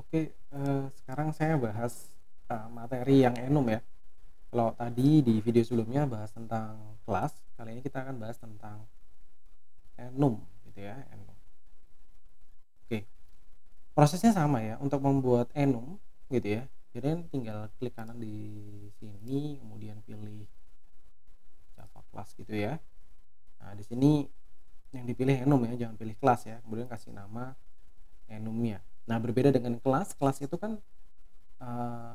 Oke, sekarang saya bahas, materi yang enum ya. Kalau tadi di video sebelumnya bahas tentang kelas, kali ini kita akan bahas tentang enum gitu ya, enum. Oke, prosesnya sama ya untuk membuat enum gitu ya. Jadi tinggal klik kanan di sini, kemudian pilih Java Class gitu ya. Nah, di sini yang dipilih enum ya, jangan pilih kelas ya. Kemudian kasih nama enumnya. Nah, berbeda dengan kelas, kelas itu kan, eee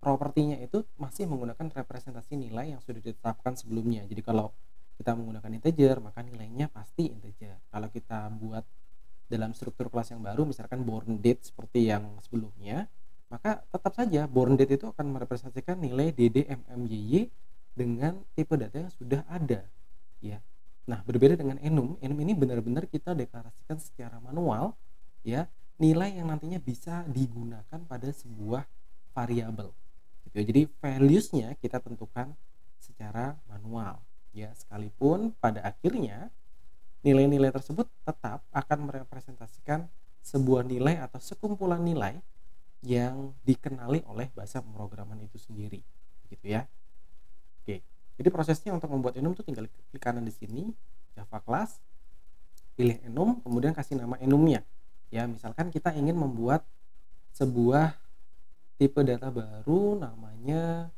propertinya itu masih menggunakan representasi nilai yang sudah ditetapkan sebelumnya. Jadi kalau kita menggunakan integer, maka nilainya pasti integer. Kalau kita buat dalam struktur kelas yang baru, misalkan born date seperti yang sebelumnya, maka tetap saja born date itu akan merepresentasikan nilai dd mmyy dengan tipe data yang sudah ada, ya. Nah, berbeda dengan enum, enum ini benar-benar kita deklarasikan secara manual, ya, nilai yang nantinya bisa digunakan pada sebuah variabel gitu ya. Jadi values-nya kita tentukan secara manual ya, sekalipun pada akhirnya nilai-nilai tersebut tetap akan merepresentasikan sebuah nilai atau sekumpulan nilai yang dikenali oleh bahasa pemrograman itu sendiri gitu ya. Oke. Jadi prosesnya untuk membuat enum tuh tinggal klik kanan di sini Java class, pilih enum, kemudian kasih nama enumnya. Ya, misalkan kita ingin membuat sebuah tipe data baru namanya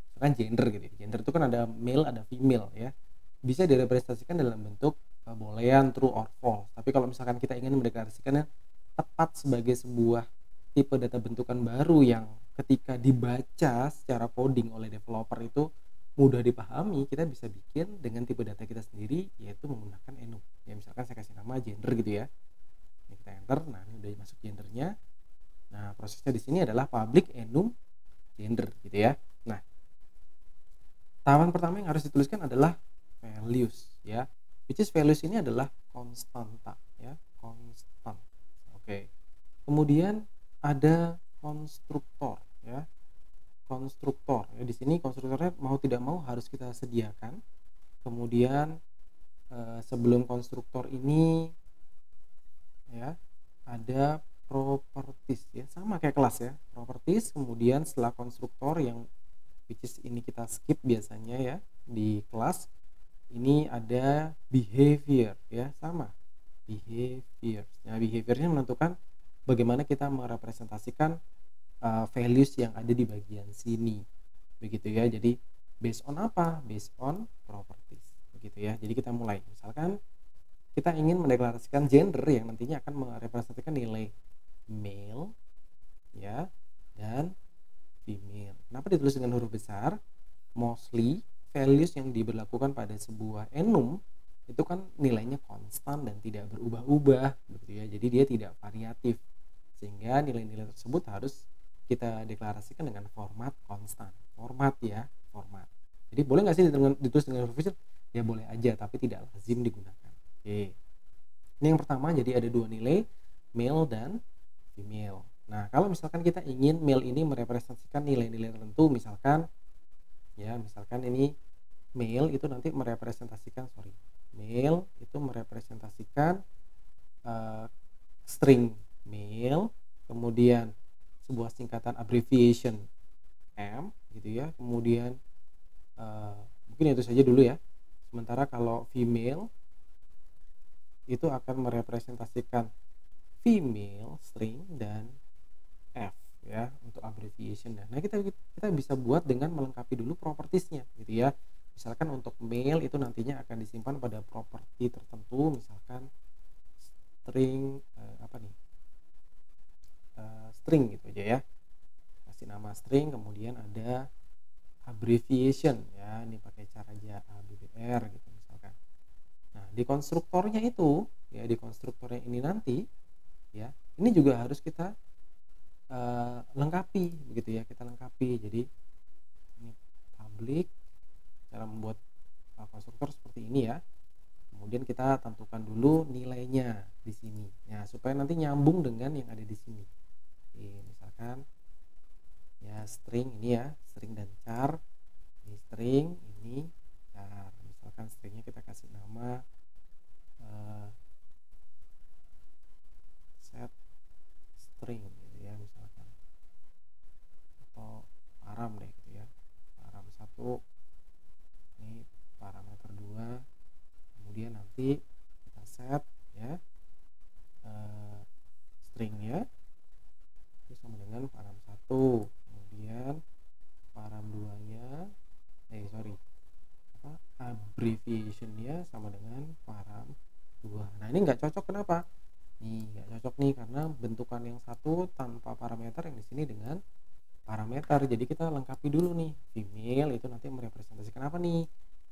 misalkan gender gitu ya. Gender itu kan ada male, ada female ya. Bisa direpresentasikan dalam bentuk boolean, true or false. Tapi kalau misalkan kita ingin mendeklarasikannya tepat sebagai sebuah tipe data bentukan baru yang ketika dibaca secara coding oleh developer itu mudah dipahami, kita bisa bikin dengan tipe data kita sendiri yaitu menggunakan enum. Ya misalkan saya kasih nama gender gitu ya. Ini kita enter, nah ini udah masuk gendernya. Nah, prosesnya di sini adalah public enum gender gitu ya. Nah, tahapan pertama yang harus dituliskan adalah values ya. Which is values ini adalah konstanta ya, konstan. Oke. Kemudian ada konstruktor ya. Konstruktor ya, di sini konstruktornya mau tidak mau harus kita sediakan. Kemudian sebelum konstruktor ini ya ada properties ya, sama kayak kelas ya, properties. Kemudian setelah konstruktor yang which is ini kita skip biasanya ya di kelas, ini ada behavior ya, sama behavior. Nah, behaviornya menentukan bagaimana kita merepresentasikan values yang ada di bagian sini begitu ya. Jadi based on apa? Based on properties begitu ya. Jadi kita mulai, misalkan kita ingin mendeklarasikan gender yang nantinya akan merepresentasikan nilai male ya dan female. Kenapa ditulis dengan huruf besar? Mostly values yang diberlakukan pada sebuah enum itu kan nilainya konstan dan tidak berubah-ubah gitu ya. Jadi dia tidak variatif. Sehingga nilai-nilai tersebut harus kita deklarasikan dengan format konstan. Format ya, format. Jadi boleh nggak sih ditulis dengan huruf kecil? Ya boleh aja, tapi tidak lazim digunakan. Oke. Ini yang pertama, jadi ada dua nilai, male dan female. Nah, kalau misalkan kita ingin male ini merepresentasikan nilai-nilai tertentu, misalkan ya, misalkan ini male itu nanti merepresentasikan male itu merepresentasikan uh, string male, kemudian sebuah singkatan abbreviation M gitu ya, kemudian mungkin itu saja dulu ya. Sementara kalau female itu akan merepresentasikan female string dan F ya untuk abbreviation. Nah, kita bisa buat dengan melengkapi dulu propertiesnya gitu ya. Misalkan untuk male itu nantinya akan disimpan pada properti tertentu, misalkan string string gitu aja ya. Kasih nama string, kemudian ada abbreviation ya, ini pakai cara aja ABBR gitu misalkan. Nah, di konstruktornya itu ya, di konstruktornya ini nanti ya, ini juga harus kita lengkapi begitu ya, kita lengkapi. Jadi ini public, cara membuat konstruktor seperti ini ya. Kemudian kita tentukan dulu nilainya di sini ya, supaya nanti nyambung dengan yang ada di sini. Oke, misalkan ya string ini ya, string dan char. Ini string, ini char. Misalkan stringnya kita kasih nama set string gitu ya, abbreviation-nya sama dengan param 2. Nah, ini nggak cocok kenapa? Nih, nggak cocok nih karena bentukan yang satu tanpa parameter, yang di sini dengan parameter. Jadi kita lengkapi dulu nih. Female itu nanti merepresentasikan apa nih?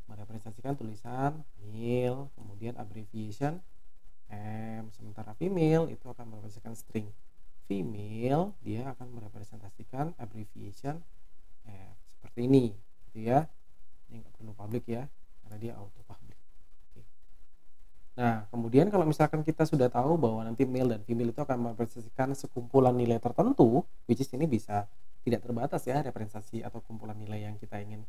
Merepresentasikan tulisan male, kemudian abbreviation M. Sementara female itu akan merepresentasikan string. Female dia akan merepresentasikan abbreviation F. Seperti ini, gitu ya. Ini nggak perlu public ya, karena dia auto public. Oke. Nah, kemudian kalau misalkan kita sudah tahu bahwa nanti male dan female itu akan merepresentasikan sekumpulan nilai tertentu, which is ini bisa tidak terbatas ya representasi atau kumpulan nilai yang kita ingin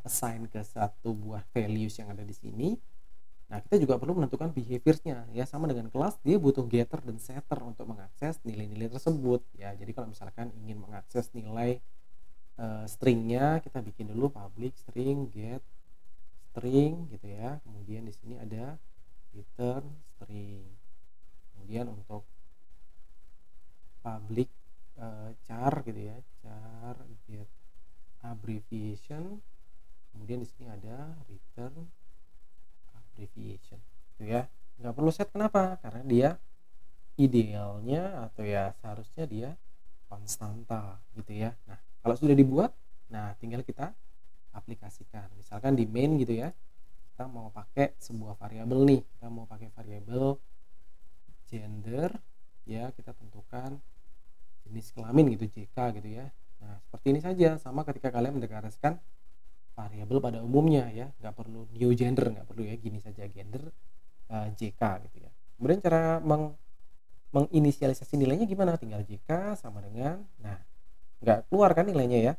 assign ke satu buah values yang ada di sini. Nah, kita juga perlu menentukan behavior-nya ya, sama dengan kelas dia butuh getter dan setter untuk mengakses nilai-nilai tersebut ya. Jadi kalau misalkan ingin mengakses nilai stringnya, kita bikin dulu public string get string gitu ya. Kemudian di sini ada return string. Kemudian untuk public char gitu ya, char get abbreviation. Kemudian di sini ada return abbreviation gitu ya. Nggak perlu set, kenapa? Karena dia idealnya atau ya seharusnya dia konstanta gitu ya. Nah, kalau sudah dibuat, nah tinggal kita aplikasikan. Misalkan di main gitu ya, kita mau pakai sebuah variabel nih, kita mau pakai variabel gender ya, kita tentukan jenis kelamin gitu, JK gitu ya. Nah, seperti ini saja, sama ketika kalian mendeklarasikan variabel pada umumnya ya, nggak perlu new gender, nggak perlu ya, gini saja gender JK gitu ya. Kemudian cara menginisialisasi nilainya gimana? Tinggal JK sama dengan, nah nggak keluar kan nilainya ya,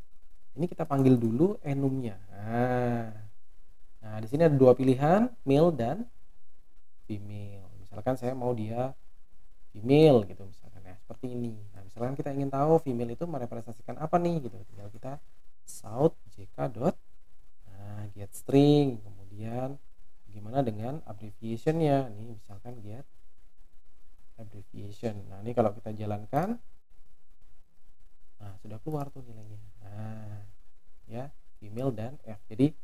ini kita panggil dulu enumnya. Nah di sini ada dua pilihan, male dan female. Misalkan saya mau dia female gitu misalkan ya, seperti ini. Nah misalkan kita ingin tahu female itu merepresentasikan apa nih gitu, tinggal kita shout jk dot get string, kemudian gimana dengan abbreviationnya nih, misalkan get abbreviation. Nah ini kalau kita jalankan, nah sudah keluar tuh nilainya. Nah ya, female dan F. Jadi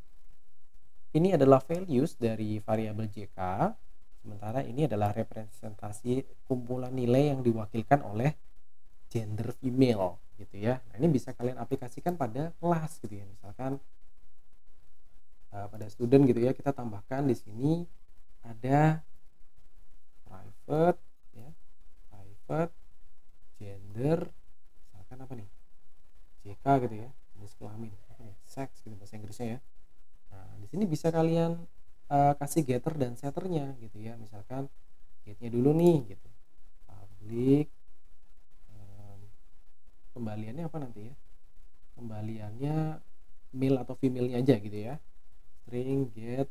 ini adalah values dari variabel JK, sementara ini adalah representasi kumpulan nilai yang diwakilkan oleh gender female gitu ya. Nah ini bisa kalian aplikasikan pada kelas gitu ya. Misalkan pada student gitu ya, kita tambahkan di sini ada private ya, private gender, misalkan apa nih, JK gitu ya, jenis kelamin, sex gitu bahasa Inggrisnya ya. Nah di sini bisa kalian kasih getter dan setternya gitu ya. Misalkan getnya dulu nih gitu, public kembaliannya apa nanti ya, kembaliannya male atau female-nya aja gitu ya. String get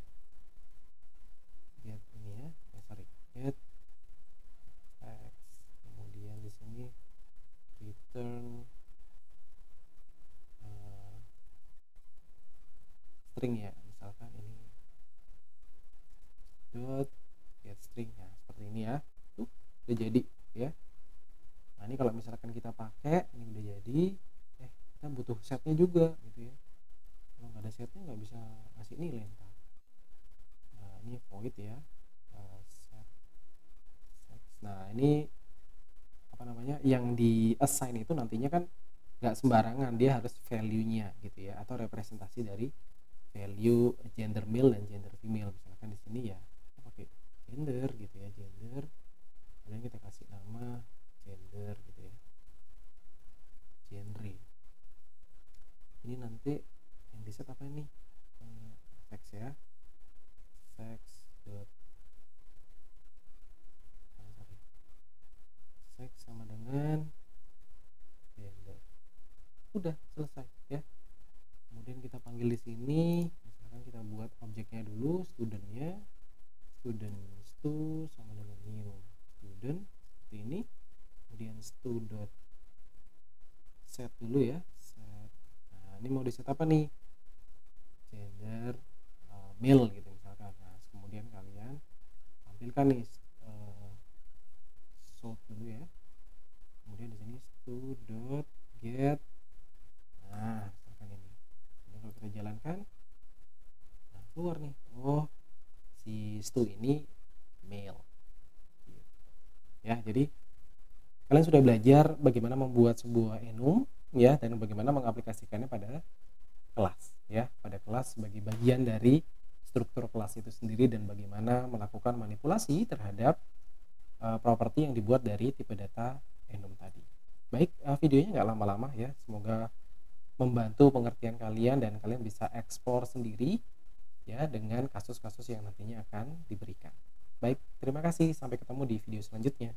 ini ya, get x, kemudian di sini return string ya, misalkan ini dot get string ya, seperti ini ya. Tuh udah jadi ya. Nah ini kalau misalkan kita pakai ini udah jadi, kita butuh setnya juga gitu ya. Kalau nggak ada setnya nggak bisa ngasih nilai ntar. Nah ini void ya, set. Nah ini apa namanya, yang di assign itu nantinya kan nggak sembarangan, dia harus value-nya gitu ya, atau representasi dari value gender male dan gender female. Misalkan di sini ya kita pakai gender gitu ya, gender, kemudian kita kasih nama gender gitu ya, genre. Ini nanti yang di set apa ini, sex ya, sex dot sex sama dengan gender. Udah selesai ya. Kemudian kita panggil di sini, misalkan kita buat objeknya dulu, studentnya, student stu sama dengan new student seperti ini. Kemudian stu dot set dulu ya, set. Nah ini mau di set apa nih, gender male gitu misalkan. Nah kemudian kalian tampilkan nih sort dulu ya. Kemudian di sini stu dot get, nah misalkan ini. Jadi kalau kita jalankan, nah keluar nih, oh si stu ini male. Ya, jadi kalian sudah belajar bagaimana membuat sebuah enum ya, dan bagaimana mengaplikasikannya pada kelas ya, pada kelas sebagai bagian dari struktur kelas itu sendiri, dan bagaimana melakukan manipulasi terhadap properti yang dibuat dari tipe data enum tadi. Baik, videonya nggak lama-lama ya, semoga membantu pengertian kalian dan kalian bisa eksplor sendiri ya dengan kasus-kasus yang nantinya akan diberikan. Baik, terima kasih, sampai ketemu di video selanjutnya.